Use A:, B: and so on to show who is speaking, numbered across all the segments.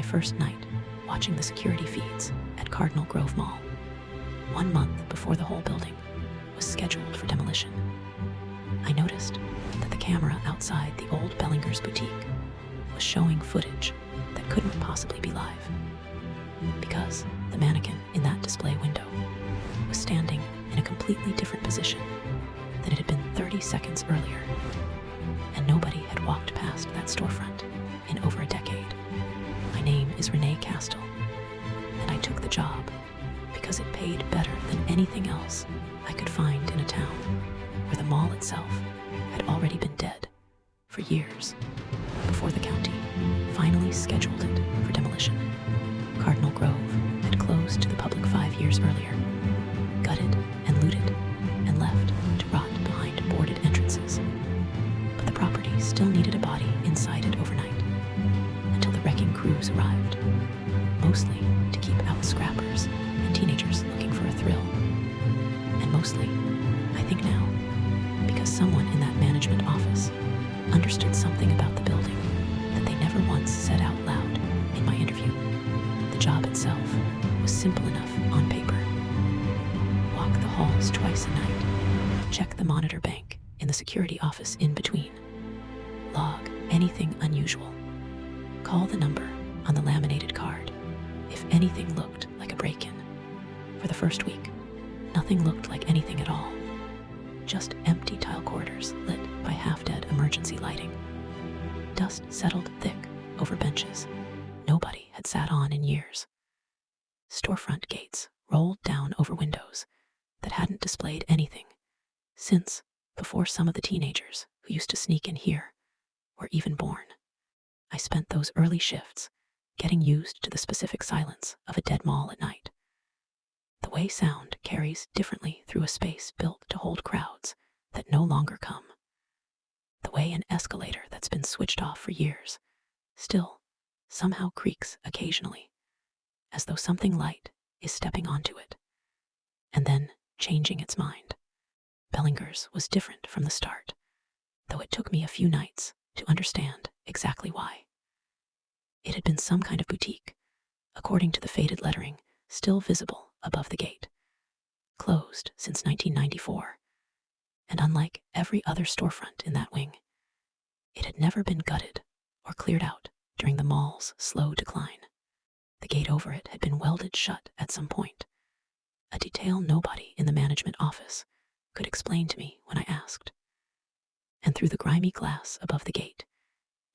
A: first night watching the security feeds at Cardinal Grove Mall, 1 month before the whole building was scheduled for demolition. I noticed that the camera outside the old Bellinger's boutique was showing footage that couldn't possibly be live, because the mannequin in that display window was standing in a completely different position than it had been 30 seconds earlier, and nobody had walked past that storefront in over a decade. My name is Renee Castell, and I took the job because it paid better than anything else I could find in a town where the mall itself had already been dead for years before the county finally scheduled it for demolition. Cardinal Grove had closed to the public 5 years earlier, gutted and looted and left to rot behind boarded entrances. But the property still needed a body inside it overnight until the wrecking crews arrived, mostly to keep out scrappers and teenagers looking for a thrill. And mostly, I think now, because someone in that management office understood something about the building that they never once said out loud in my interview. The job itself was simple enough on paper. Walk the halls twice a night, check the monitor bank in the security office in between, log anything unusual, call the number on the laminated card if anything looked like a break-in. For the first week, nothing looked like anything at all. Just empty tile corridors lit by half-dead emergency lighting. Dust settled thick over benches nobody had sat on in years. Storefront gates rolled down over windows that hadn't displayed anything since before some of the teenagers who used to sneak in here were even born. I spent those early shifts getting used to the specific silence of a dead mall at night. The way sound carries differently through a space built to hold crowds that no longer come. The way an escalator that's been switched off for years still somehow creaks occasionally, as though something light is stepping onto it, and then changing its mind. Bellinger's was different from the start, though it took me a few nights to understand exactly why. It had been some kind of boutique, according to the faded lettering still visible above the gate, closed since 1994, and unlike every other storefront in that wing, it had never been gutted or cleared out during the mall's slow decline. The gate over it had been welded shut at some point, a detail nobody in the management office could explain to me when I asked. And through the grimy glass above the gate,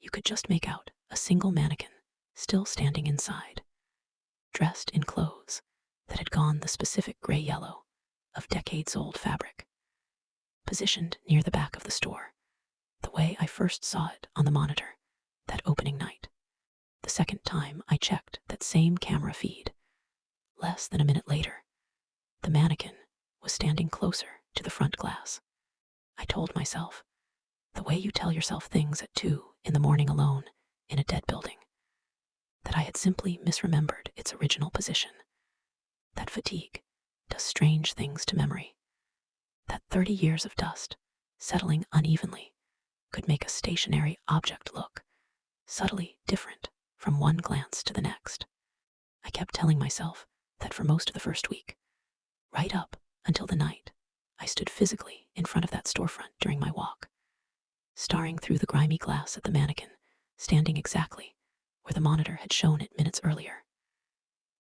A: you could just make out a single mannequin still standing inside, dressed in clothes that had gone the specific gray-yellow of decades-old fabric, positioned near the back of the store, the way I first saw it on the monitor that opening night. The second time I checked that same camera feed, less than a minute later, the mannequin was standing closer to the front glass. I told myself, the way you tell yourself things at 2 in the morning alone in a dead building, that I had simply misremembered its original position, that fatigue does strange things to memory, that 30 years of dust settling unevenly could make a stationary object look subtly different from one glance to the next. I kept telling myself that for most of the first week, right up until the night I stood physically in front of that storefront during my walk, staring through the grimy glass at the mannequin, standing exactly where the monitor had shown it minutes earlier,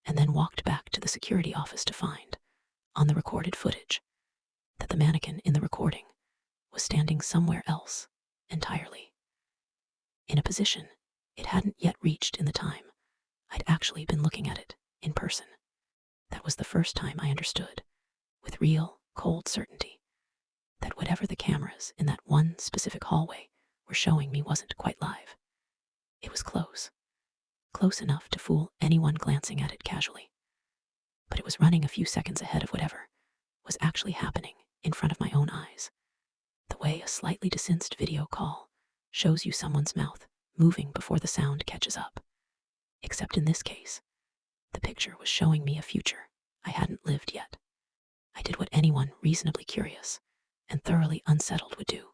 A: and then walked back to the security office to find, on the recorded footage, that the mannequin in the recording was standing somewhere else entirely, in a position it hadn't yet reached in the time I'd actually been looking at it in person. That was the first time I understood, with real, cold certainty, that whatever the cameras in that one specific hallway were showing me wasn't quite live. It was close enough to fool anyone glancing at it casually, but it was running a few seconds ahead of whatever was actually happening in front of my own eyes, the way a slightly distanced video call shows you someone's mouth moving before the sound catches up. Except in this case, the picture was showing me a future I hadn't lived yet. I did what anyone reasonably curious and thoroughly unsettled would do,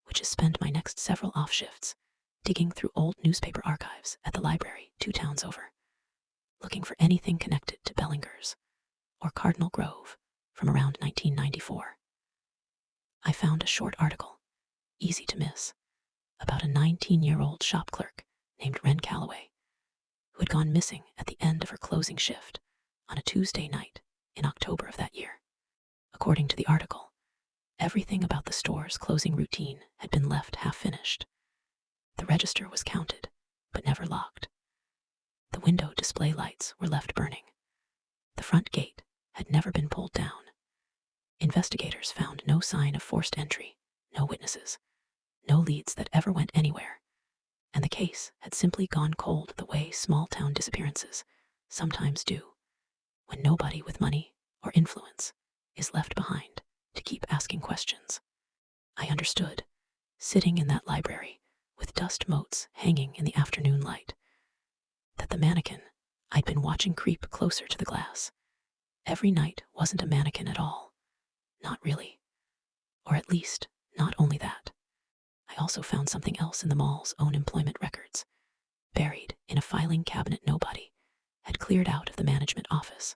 A: which is spend my next several off shifts digging through old newspaper archives at the library 2 towns over, looking for anything connected to Bellingers or Cardinal Grove from around 1994. I found a short article, easy to miss, about a 19-year-old shop clerk named Wren Calloway, who had gone missing at the end of her closing shift on a Tuesday night in October of that year. According to the article, everything about the store's closing routine had been left half-finished. The register was counted, but never locked. The window display lights were left burning. The front gate had never been pulled down. Investigators found no sign of forced entry, no witnesses, no leads that ever went anywhere, and the case had simply gone cold the way small-town disappearances sometimes do, when nobody with money or influence is left behind to keep asking questions. I understood, sitting in that library with dust motes hanging in the afternoon light, that the mannequin I'd been watching creep closer to the glass every night wasn't a mannequin at all. Not really. Or at least, not only that. I also found something else in the mall's own employment records, buried in a filing cabinet nobody had cleared out of the management office,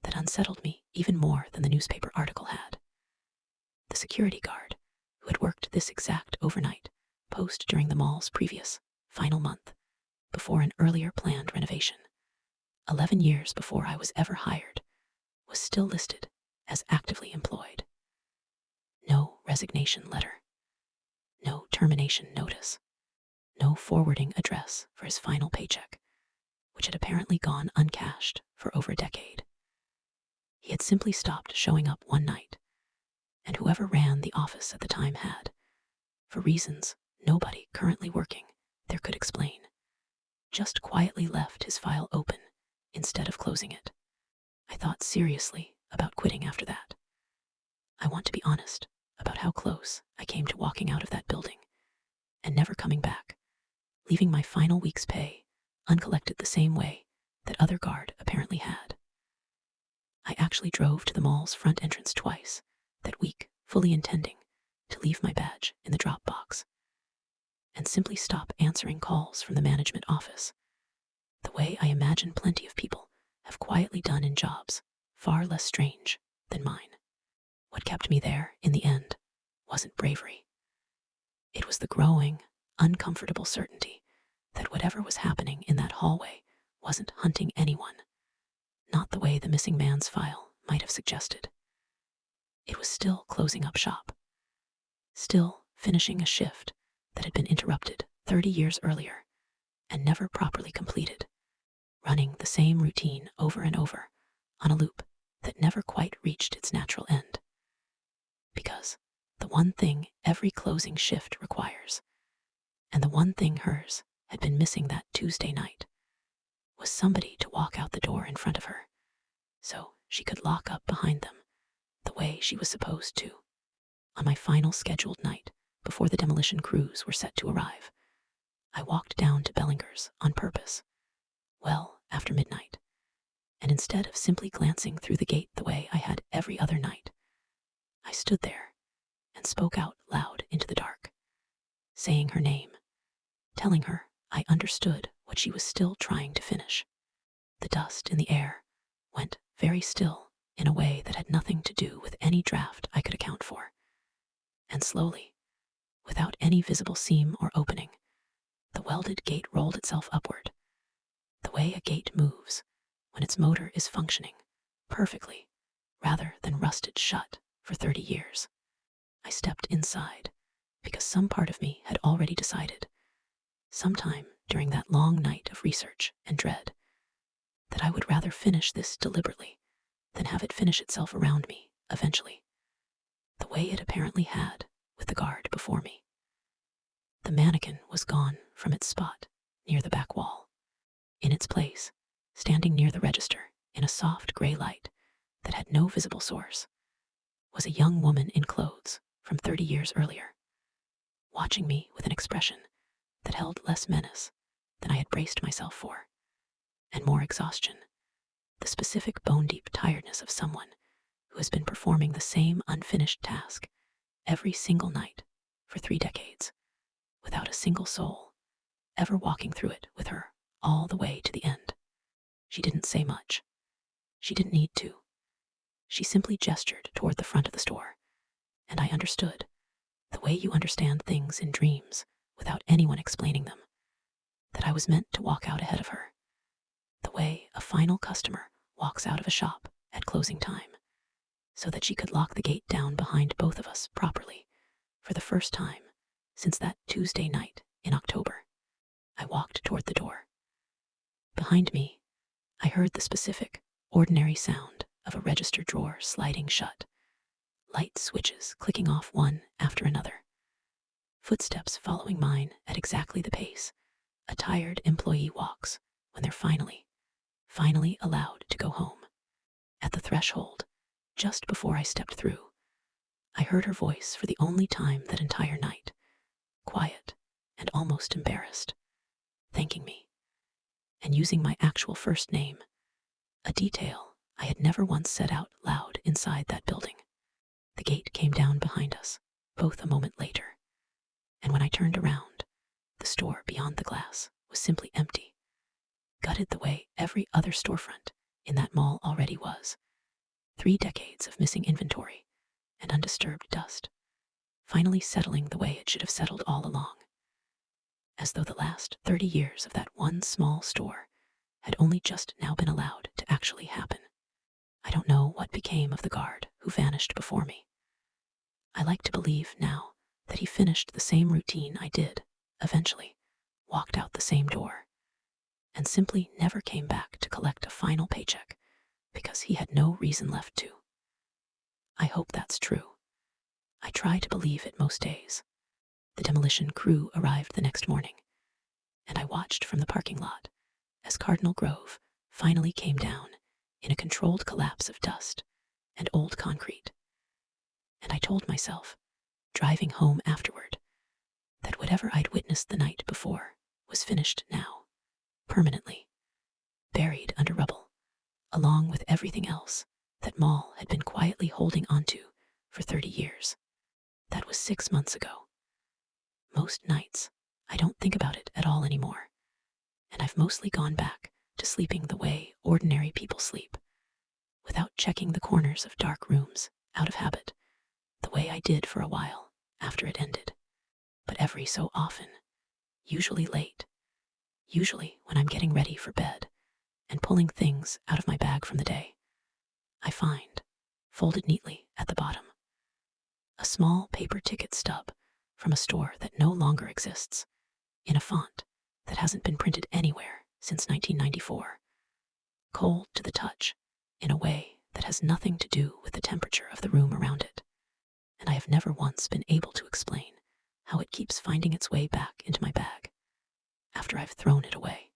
A: that unsettled me even more than the newspaper article had. The security guard, who had worked this exact overnight post during the mall's previous, final month, before an earlier planned renovation, 11 years before I was ever hired, was still listed as actively employed. No resignation letter. No termination notice. No forwarding address for his final paycheck, which had apparently gone uncashed for over a decade. He had simply stopped showing up one night, and whoever ran the office at the time had, for reasons nobody currently working there could explain, just quietly left his file open instead of closing it. I thought seriously about quitting after that. I want to be honest about how close I came to walking out of that building and never coming back, leaving my final week's pay uncollected the same way that other guard apparently had. I actually drove to the mall's front entrance twice that week, fully intending to leave my badge in the drop box and simply stop answering calls from the management office, the way I imagine plenty of people have quietly done in jobs far less strange than mine. What kept me there, in the end, wasn't bravery. It was the growing, uncomfortable certainty that whatever was happening in that hallway wasn't hunting anyone, not the way the missing man's file might have suggested. It was still closing up shop, still finishing a shift that had been interrupted 30 years earlier and never properly completed, running the same routine over and over on a loop that never quite reached its natural end. Because the one thing every closing shift requires, and the one thing hers had been missing that Tuesday night, was somebody to walk out the door in front of her, so she could lock up behind them the way she was supposed to. On my final scheduled night, before the demolition crews were set to arrive, I walked down to Bellingers on purpose, well after midnight, and instead of simply glancing through the gate the way I had every other night, I stood there and spoke out loud into the dark, saying her name, telling her I understood what she was still trying to finish. The dust in the air went very still in a way that had nothing to do with any draft I could account for. And slowly, without any visible seam or opening, the welded gate rolled itself upward, the way a gate moves when its motor is functioning perfectly rather than rusted shut for 30 years. I stepped inside because some part of me had already decided, sometime during that long night of research and dread, that I would rather finish this deliberately than have it finish itself around me eventually, the way it apparently had with the guard before me. The mannequin was gone from its spot near the back wall. In its place, standing near the register in a soft gray light that had no visible source, was a young woman in clothes from 30 years earlier, watching me with an expression that held less menace than I had braced myself for, and more exhaustion, the specific bone-deep tiredness of someone who has been performing the same unfinished task every single night for 3 decades, without a single soul ever walking through it with her all the way to the end. She didn't say much. She didn't need to. She simply gestured toward the front of the store, and I understood, the way you understand things in dreams without anyone explaining them, that I was meant to walk out ahead of her, the way a final customer walks out of a shop at closing time, so that she could lock the gate down behind both of us properly for the first time since that Tuesday night in October. I walked toward the door. Behind me, I heard the specific, ordinary sound of a register drawer sliding shut, light switches clicking off one after another, footsteps following mine at exactly the pace a tired employee walks when they're finally allowed to go home. At the threshold, just before I stepped through, I heard her voice for the only time that entire night, quiet and almost embarrassed, thanking me, and using my actual first name, a detail I had never once said out loud inside that building. The gate came down behind us, both a moment later, and when I turned around, the store beyond the glass was simply empty, gutted the way every other storefront in that mall already was. 3 decades of missing inventory and undisturbed dust, finally settling the way it should have settled all along, as though the last 30 years of that one small store had only just now been allowed to actually happen. I don't know what became of the guard who vanished before me. I like to believe now that he finished the same routine I did, eventually, walked out the same door, and simply never came back to collect a final paycheck because he had no reason left to. I hope that's true. I try to believe it most days. The demolition crew arrived the next morning, and I watched from the parking lot as Cardinal Grove finally came down in a controlled collapse of dust and old concrete. And I told myself, driving home afterward, that whatever I'd witnessed the night before was finished now, permanently, buried under rubble, along with everything else that Mall had been quietly holding onto for 30 years. That was 6 months ago. Most nights, I don't think about it at all anymore, and I've mostly gone back to sleeping the way ordinary people sleep, without checking the corners of dark rooms out of habit, the way I did for a while after it ended. But every so often, usually late, usually when I'm getting ready for bed and pulling things out of my bag from the day, I find, folded neatly at the bottom, a small paper ticket stub from a store that no longer exists, in a font that hasn't been printed anywhere since 1994, cold to the touch in a way that has nothing to do with the temperature of the room around it, and I have never once been able to explain how it keeps finding its way back into my bag after I've thrown it away.